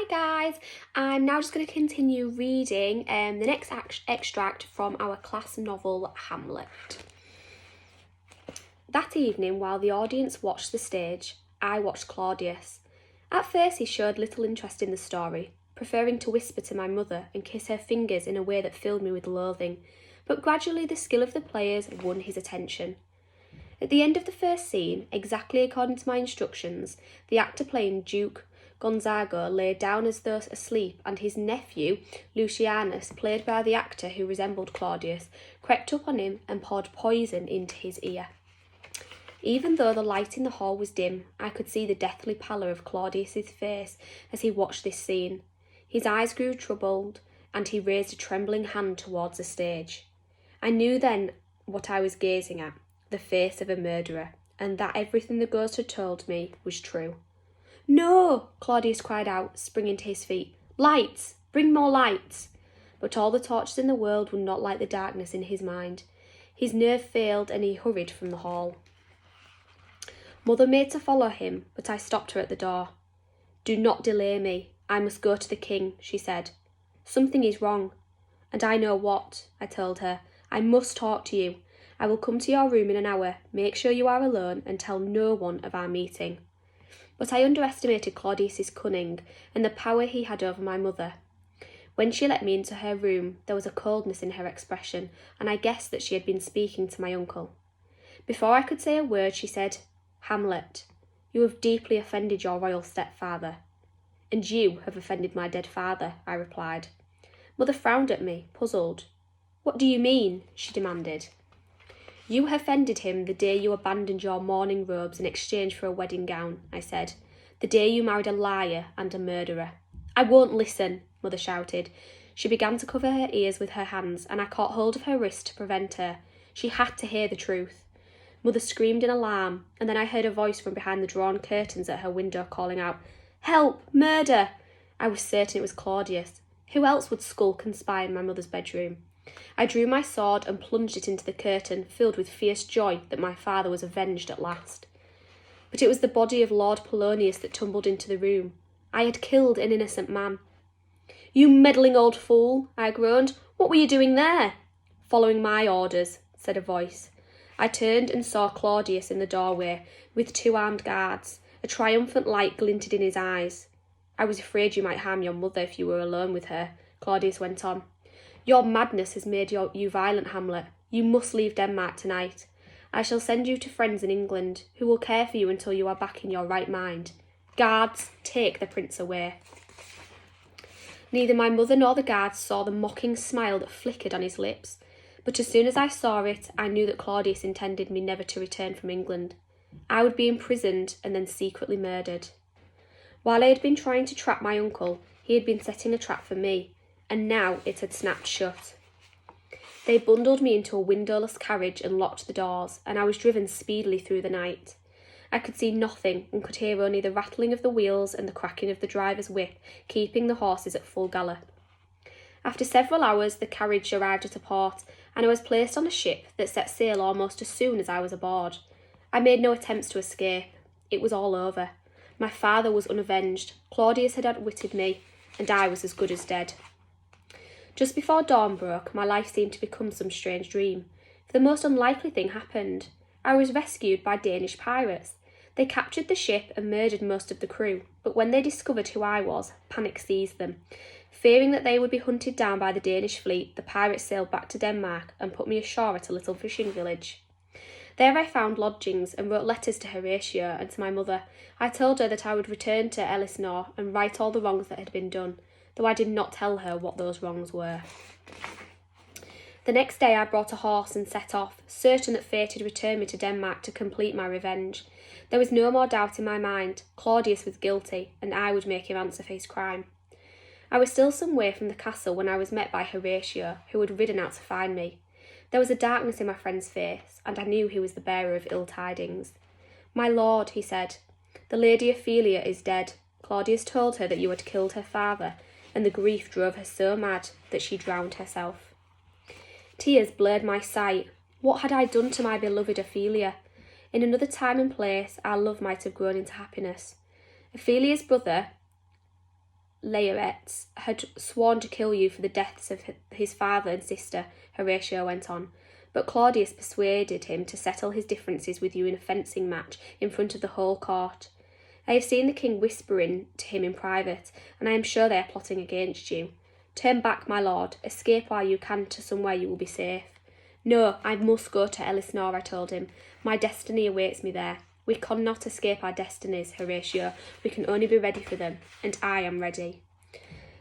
guys, I'm now just going to continue reading the next extract from our class novel Hamlet. That evening, while the audience watched the stage, I watched Claudius. At first he showed little interest in the story, preferring to whisper to my mother and kiss her fingers in a way that filled me with loathing, but gradually the skill of the players won his attention. At the end of the first scene, exactly according to my instructions, the actor playing Duke Gonzago lay down as though asleep, and his nephew, Lucianus, played by the actor who resembled Claudius, crept up on him and poured poison into his ear. Even though the light in the hall was dim, I could see the deathly pallor of Claudius's face as he watched this scene. His eyes grew troubled, and he raised a trembling hand towards the stage. I knew then what I was gazing at, the face of a murderer, and that everything the ghost had told me was true. "No!" Claudius cried out, springing to his feet. "Lights! Bring more lights!" But all the torches in the world would not light the darkness in his mind. His nerve failed, and he hurried from the hall. Mother made to follow him, but I stopped her at the door. "Do not delay me. I must go to the king," she said. "Something is wrong." "And I know what," I told her. "I must talk to you. I will come to your room in an hour. Make sure you are alone and tell no one of our meeting." But I underestimated Claudius's cunning and the power he had over my mother. When she let me into her room, there was a coldness in her expression, and I guessed that she had been speaking to my uncle. Before I could say a word, she said, "Hamlet, you have deeply offended your royal stepfather." "And you have offended my dead father," I replied. Mother frowned at me, puzzled. "What do you mean?" she demanded. "You offended him the day you abandoned your mourning robes in exchange for a wedding gown," I said. "The day you married a liar and a murderer." "I won't listen," Mother shouted. She began to cover her ears with her hands, and I caught hold of her wrist to prevent her. She had to hear the truth. Mother screamed in alarm, and then I heard a voice from behind the drawn curtains at her window calling out, "Help! Murder!" I was certain it was Claudius. Who else would skulk and spy in my mother's bedroom? I drew my sword and plunged it into the curtain, filled with fierce joy that my father was avenged at last. But it was the body of Lord Polonius that tumbled into the room. I had killed an innocent man. "You meddling old fool," I groaned. "What were you doing there?" "Following my orders," said a voice. I turned and saw Claudius in the doorway, with 2 armed guards. A triumphant light glinted in his eyes. "I was afraid you might harm your mother if you were alone with her," Claudius went on. "Your madness has made you violent, Hamlet. You must leave Denmark tonight. I shall send you to friends in England, who will care for you until you are back in your right mind. Guards, take the prince away." Neither my mother nor the guards saw the mocking smile that flickered on his lips, but as soon as I saw it, I knew that Claudius intended me never to return from England. I would be imprisoned and then secretly murdered. While I had been trying to trap my uncle, he had been setting a trap for me, and now it had snapped shut. They bundled me into a windowless carriage and locked the doors, and I was driven speedily through the night. I could see nothing and could hear only the rattling of the wheels and the cracking of the driver's whip, keeping the horses at full gallop. After several hours, the carriage arrived at a port, and I was placed on a ship that set sail almost as soon as I was aboard. I made no attempts to escape. It was all over. My father was unavenged, Claudius had outwitted me, and I was as good as dead. Just before dawn broke, my life seemed to become some strange dream. For the most unlikely thing happened. I was rescued by Danish pirates. They captured the ship and murdered most of the crew, but when they discovered who I was, panic seized them. Fearing that they would be hunted down by the Danish fleet, the pirates sailed back to Denmark and put me ashore at a little fishing village. There I found lodgings and wrote letters to Horatio and to my mother. I told her that I would return to Ellisnore and right all the wrongs that had been done, though I did not tell her what those wrongs were. The next day I brought a horse and set off, certain that fate had returned me to Denmark to complete my revenge. There was no more doubt in my mind. Claudius was guilty, and I would make him answer for his crime. I was still some way from the castle when I was met by Horatio, who had ridden out to find me. There was a darkness in my friend's face, and I knew he was the bearer of ill tidings. "My lord," he said, "the Lady Ophelia is dead. Claudius told her that you had killed her father, and the grief drove her so mad that she drowned herself." Tears blurred my sight. What had I done to my beloved Ophelia? In another time and place, our love might have grown into happiness. Ophelia's brother, Laertes had sworn to kill you for the deaths of his father and sister, Horatio went on. But Claudius persuaded him to settle his differences with you in a fencing match in front of the whole court. I have seen the king whispering to him in private, and I am sure they are plotting against you. Turn back, my lord. Escape while you can to somewhere you will be safe. No, I must go to Elsinore, I told him. My destiny awaits me there. We cannot escape our destinies, Horatio. We can only be ready for them, and I am ready.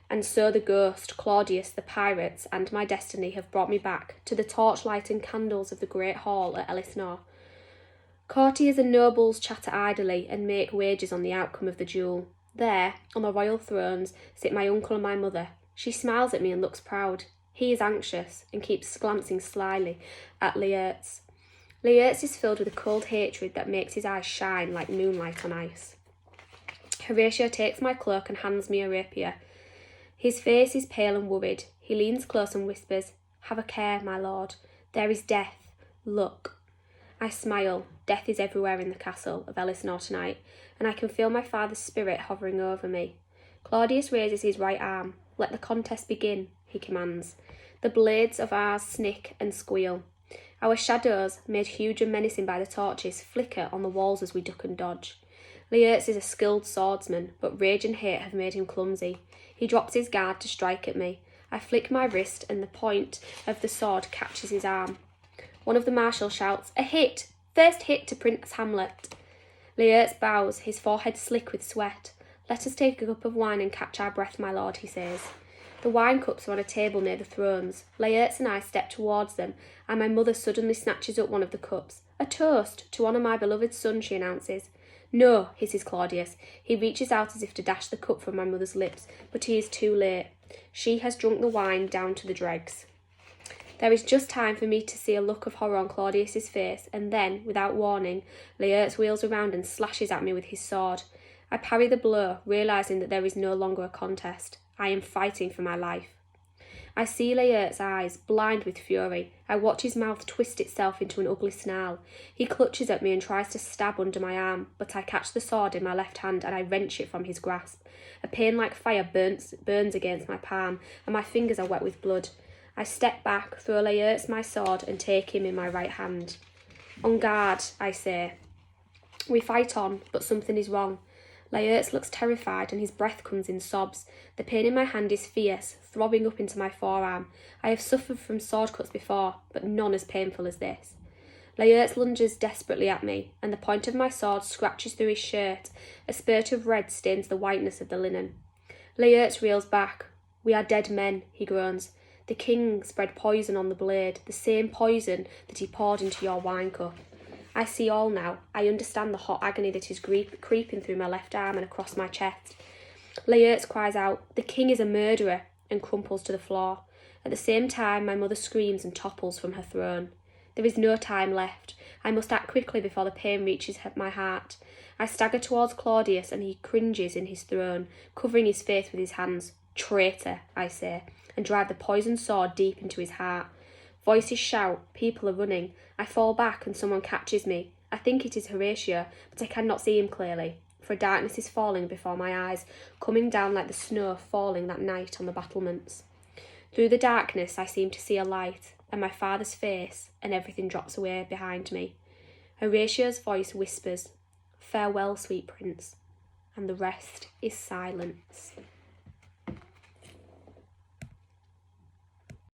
And so the ghost, Claudius, the pirates, and my destiny have brought me back to the torchlight and candles of the great hall at Elsinore. Courtiers and nobles chatter idly and make wagers on the outcome of the duel. There, on the royal thrones, sit my uncle and my mother. She smiles at me and looks proud. He is anxious and keeps glancing slyly at Laertes. Laertes is filled with a cold hatred that makes his eyes shine like moonlight on ice. Horatio takes my cloak and hands me a rapier. His face is pale and worried. He leans close and whispers, "Have a care, my lord. There is death. Look." I smile. Death is everywhere in the castle of Elsinore tonight, and I can feel my father's spirit hovering over me. Claudius raises his right arm. "Let the contest begin," he commands. The blades of ours snick and squeal. Our shadows, made huge and menacing by the torches, flicker on the walls as we duck and dodge. Laertes is a skilled swordsman, but rage and hate have made him clumsy. He drops his guard to strike at me. I flick my wrist and the point of the sword catches his arm. One of the marshals shouts, "A hit! First hit to Prince Hamlet." Laertes bows, his forehead slick with sweat. "Let us take a cup of wine and catch our breath, my lord," he says. The wine cups are on a table near the thrones. Laertes and I step towards them, and my mother suddenly snatches up one of the cups. "A toast to honour my beloved son," she announces. "No," hisses Claudius. He reaches out as if to dash the cup from my mother's lips, but he is too late. She has drunk the wine down to the dregs. There is just time for me to see a look of horror on Claudius's face, and then, without warning, Laertes wheels around and slashes at me with his sword. I parry the blow, realising that there is no longer a contest. I am fighting for my life. I see Laertes' eyes, blind with fury. I watch his mouth twist itself into an ugly snarl. He clutches at me and tries to stab under my arm, but I catch the sword in my left hand and I wrench it from his grasp. A pain like fire burns against my palm, and my fingers are wet with blood. I step back, throw Laertes my sword, and take him in my right hand. "On guard," I say. We fight on, but something is wrong. Laertes looks terrified and his breath comes in sobs. The pain in my hand is fierce, throbbing up into my forearm. I have suffered from sword cuts before, but none as painful as this. Laertes lunges desperately at me, and the point of my sword scratches through his shirt. A spurt of red stains the whiteness of the linen. Laertes reels back. "We are dead men," he groans. "The king spread poison on the blade, the same poison that he poured into your wine cup." I see all now. I understand the hot agony that is creeping through my left arm and across my chest. Laertes cries out, "The king is a murderer," and crumples to the floor. At the same time, my mother screams and topples from her throne. There is no time left. I must act quickly before the pain reaches my heart. I stagger towards Claudius and he cringes in his throne, covering his face with his hands. "Traitor," I say, and drive the poisoned sword deep into his heart. Voices shout, people are running. I fall back and someone catches me. I think it is Horatio, but I cannot see him clearly, for darkness is falling before my eyes, coming down like the snow falling that night on the battlements. Through the darkness I seem to see a light, and my father's face, and everything drops away behind me. Horatio's voice whispers, "Farewell, sweet prince," and the rest is silence.